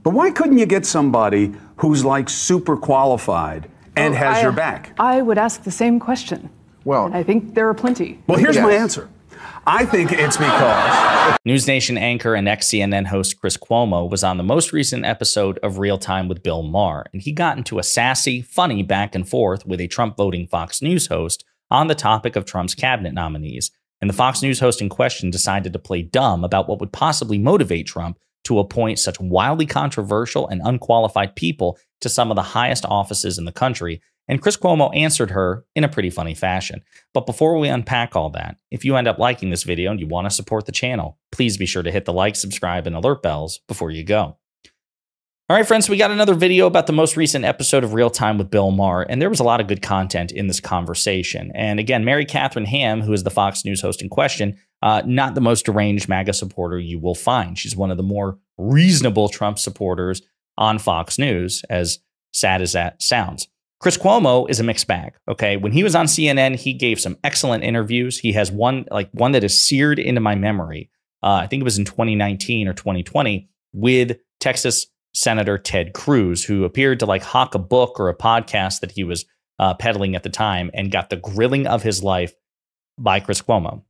But why couldn't you get somebody who's like super qualified and has your back? I would ask the same question. Well, and I think there are plenty. Well, here's my answer. I think it's because News Nation anchor and ex-CNN host Chris Cuomo was on the most recent episode of Real Time with Bill Maher, and he got into a sassy, funny back and forth with a Trump-voting Fox News host on the topic of Trump's cabinet nominees. And the Fox News host in question decided to play dumb about what would possibly motivate Trump to appoint such wildly controversial and unqualified people to some of the highest offices in the country. And Chris Cuomo answered her in a pretty funny fashion. But before we unpack all that, if you end up liking this video and you want to support the channel, please be sure to hit the like, subscribe, and alert bells before you go. All right, friends, we got another video about the most recent episode of Real Time with Bill Maher, and there was a lot of good content in this conversation. And again, Mary Katharine Ham, who is the Fox News host in question, not the most deranged MAGA supporter you will find. She's one of the more reasonable Trump supporters on Fox News, as sad as that sounds. Chris Cuomo is a mixed bag. Okay, when he was on CNN, he gave some excellent interviews. He has one that is seared into my memory. I think it was in 2019 or 2020 with Texas Senator Ted Cruz, who appeared to hawk a book or a podcast that he was peddling at the time and got the grilling of his life by Chris Cuomo.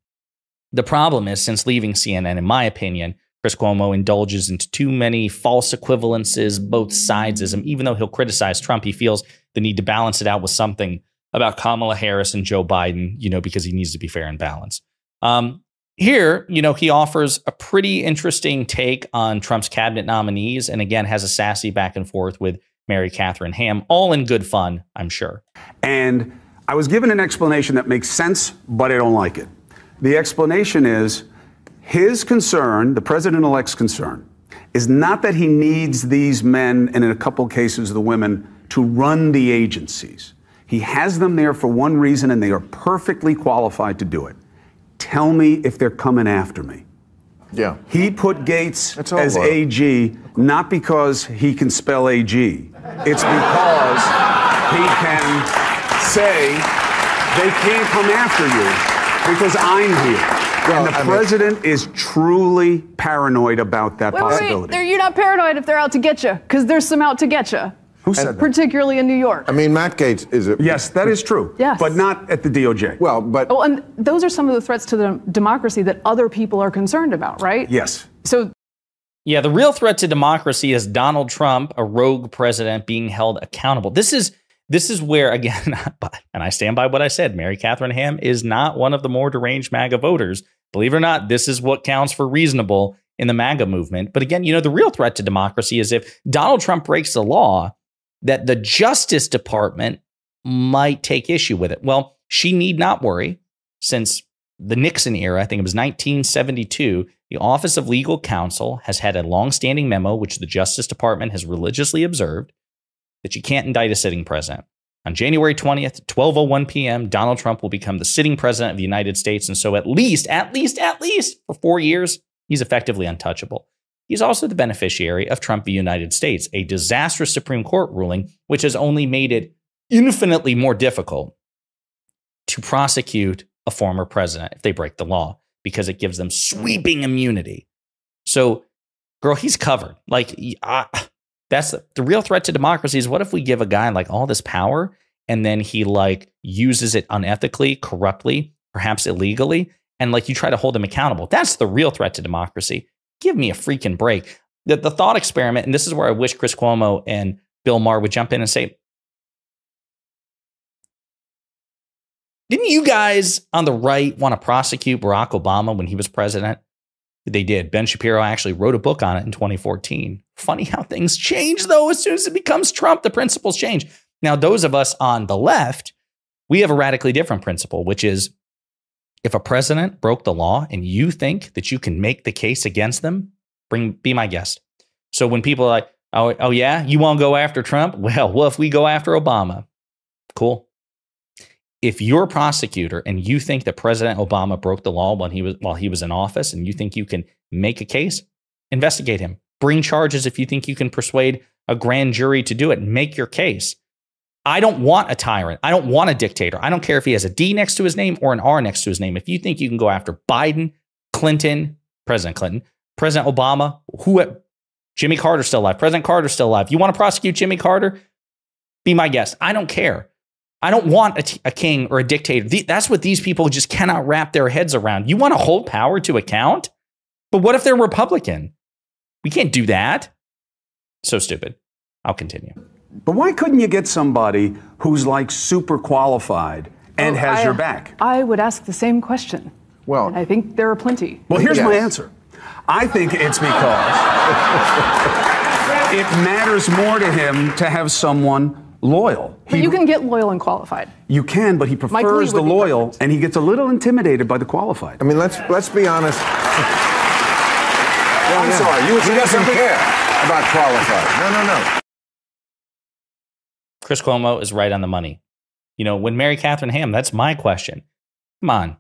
The problem is, since leaving CNN, in my opinion, Chris Cuomo indulges into too many false equivalences, both sidesism. Even though he'll criticize Trump, he feels the need to balance it out with something about Kamala Harris and Joe Biden, because he needs to be fair and balanced. Here, he offers a pretty interesting take on Trump's cabinet nominees, and again, has a sassy back and forth with Mary Katharine Ham, all in good fun, I'm sure. And I was given an explanation that makes sense, but I don't like it. The explanation is his concern, the president-elect's concern, is not that he needs these men, and in a couple cases the women, to run the agencies. He has them there for one reason, and they are perfectly qualified to do it. Tell me if they're coming after me. Yeah. He put Gates as AG, not because he can spell AG. It's because he can say, they can't come after you because I'm here. Well, and the president is truly paranoid about that possibility. Wait, you're not paranoid if they're out to get you, because there's some out to get you. Who said that? Particularly in New York. I mean, Matt Gaetz is a... Yes, that is true. Yes. But not at the DOJ. Well, but... Oh, and those are some of the threats to the democracy that other people are concerned about, right? Yes. So... Yeah, the real threat to democracy is Donald Trump, a rogue president, being held accountable. This is where, again, and I stand by what I said, Mary Katharine Ham is not one of the more deranged MAGA voters. Believe it or not, this is what counts for reasonable in the MAGA movement. But again, the real threat to democracy is if Donald Trump breaks the law, that the Justice Department might take issue with it. Well, she need not worry, since the Nixon era, I think it was 1972, the Office of Legal Counsel has had a longstanding memo, which the Justice Department has religiously observed, that you can't indict a sitting president. On January 20th, 12:01 p.m., Donald Trump will become the sitting president of the United States. And so at least for 4 years, he's effectively untouchable. He's also the beneficiary of Trump v. United States, a disastrous Supreme Court ruling, which has only made it infinitely more difficult to prosecute a former president if they break the law, because it gives them sweeping immunity. So, girl, he's covered. That's the real threat to democracy is, what if we give a guy all this power and then he uses it unethically, corruptly, perhaps illegally, and you try to hold him accountable? That's the real threat to democracy. Give me a freaking break. The thought experiment, and this is where I wish Chris Cuomo and Bill Maher would jump in and say, didn't you guys on the right want to prosecute Barack Obama when he was president? They did. Ben Shapiro actually wrote a book on it in 2014. Funny how things change, though. As soon as it becomes Trump, the principles change. Now, those of us on the left, we have a radically different principle, which is if a president broke the law and you think that you can make the case against them, be my guest. So when people are like, oh yeah, you want to go after Trump? Well, what if we go after Obama? Cool. If you're a prosecutor and you think that President Obama broke the law while he was in office, and you think you can make a case, investigate him. Bring charges if you think you can persuade a grand jury to do it. Make your case. I don't want a tyrant. I don't want a dictator. I don't care if he has a D next to his name or an R next to his name. If you think you can go after Biden, Clinton, President Obama, Jimmy Carter's still alive. President Carter's still alive. You want to prosecute Jimmy Carter? Be my guest. I don't care. I don't want a king or a dictator. That's what these people just cannot wrap their heads around. You want to hold power to account? But what if they're Republican? We can't do that. So stupid. I'll continue. But why couldn't you get somebody who's like super qualified and has your back? I would ask the same question. Well, And I think there are plenty. Well, here's my answer. I think it's because it matters more to him to have someone loyal. But you can get loyal and qualified. You can, but he prefers the loyal, and he gets a little intimidated by the qualified. I mean, let's be honest. I'm sorry. He doesn't care about qualified. No. Chris Cuomo is right on the money. You know, when Mary Katharine Ham, that's my question. Come on.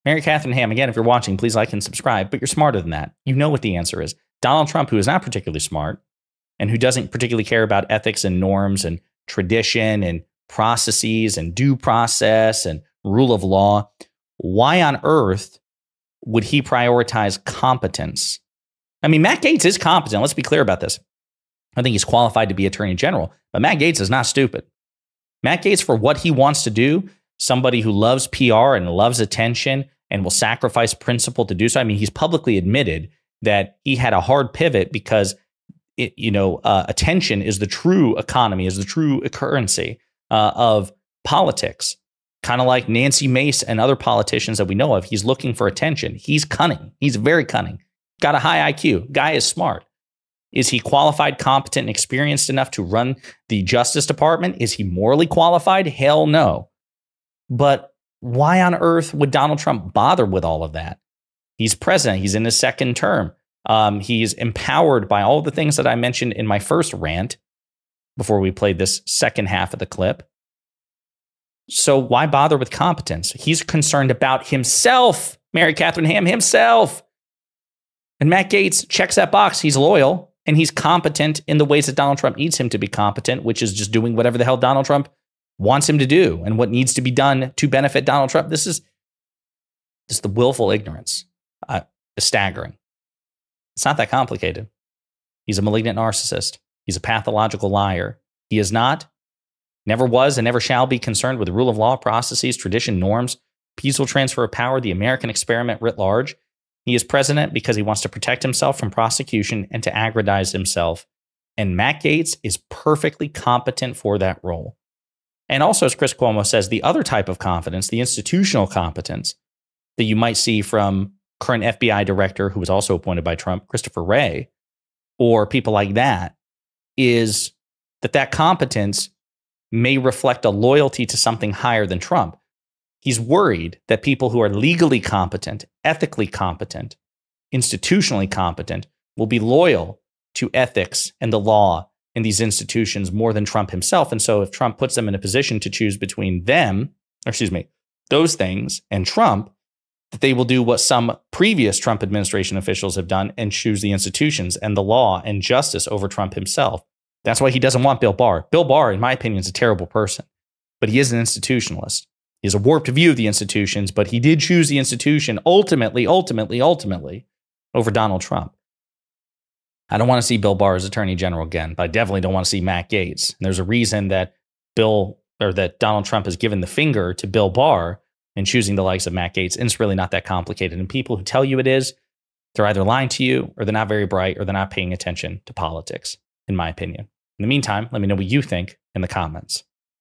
Mary Katharine Ham, again, if you're watching, please like and subscribe, but you're smarter than that. You know what the answer is. Donald Trump, who is not particularly smart and who doesn't particularly care about ethics and norms and tradition and processes and due process and rule of law, why on earth would he prioritize competence? I mean, Matt Gaetz is competent. Let's be clear about this. I think he's qualified to be attorney general, but Matt Gaetz is not stupid. Matt Gaetz, for what he wants to do, somebody who loves PR and loves attention and will sacrifice principle to do so. I mean, he's publicly admitted that he had a hard pivot because attention is the true economy, is the true currency of politics. Kind of like Nancy Mace and other politicians that we know of. He's looking for attention. He's cunning. He's very cunning. Got a high IQ. Guy is smart. Is he qualified, competent, and experienced enough to run the Justice Department? Is he morally qualified? Hell no. But why on earth would Donald Trump bother with all of that? He's president. He's in his second term. He's empowered by all the things that I mentioned in my first rant before we played this second half of the clip. So why bother with competence? He's concerned about himself, Mary Katharine Ham, himself. And Matt Gaetz checks that box. He's loyal and he's competent in the ways that Donald Trump needs him to be competent, which is just doing whatever the hell Donald Trump wants him to do and what needs to be done to benefit Donald Trump. This is the willful ignorance. It's staggering. It's not that complicated. He's a malignant narcissist. He's a pathological liar. He is not, never was, and never shall be concerned with the rule of law, processes, tradition, norms, peaceful transfer of power, the American experiment writ large. He is president because he wants to protect himself from prosecution and to aggrandize himself. And Matt Gaetz is perfectly competent for that role. And also, as Chris Cuomo says, the other type of competence, the institutional competence that you might see from current FBI director, who was also appointed by Trump, Christopher Wray, or people like that, is that competence may reflect a loyalty to something higher than Trump. He's worried that people who are legally competent, ethically competent, institutionally competent will be loyal to ethics and the law in these institutions more than Trump himself. And so if Trump puts them in a position to choose between those things and Trump, that they will do what some previous Trump administration officials have done and choose the institutions and the law and justice over Trump himself. That's why he doesn't want Bill Barr. Bill Barr, in my opinion, is a terrible person, but he is an institutionalist. He has a warped view of the institutions, but he did choose the institution ultimately over Donald Trump. I don't want to see Bill Barr as Attorney General again, but I definitely don't want to see Matt Gaetz. And there's a reason that Donald Trump has given the finger to Bill Barr in choosing the likes of Matt Gaetz. And it's really not that complicated. And people who tell you it is, they're either lying to you or they're not very bright or they're not paying attention to politics, in my opinion. In the meantime, let me know what you think in the comments.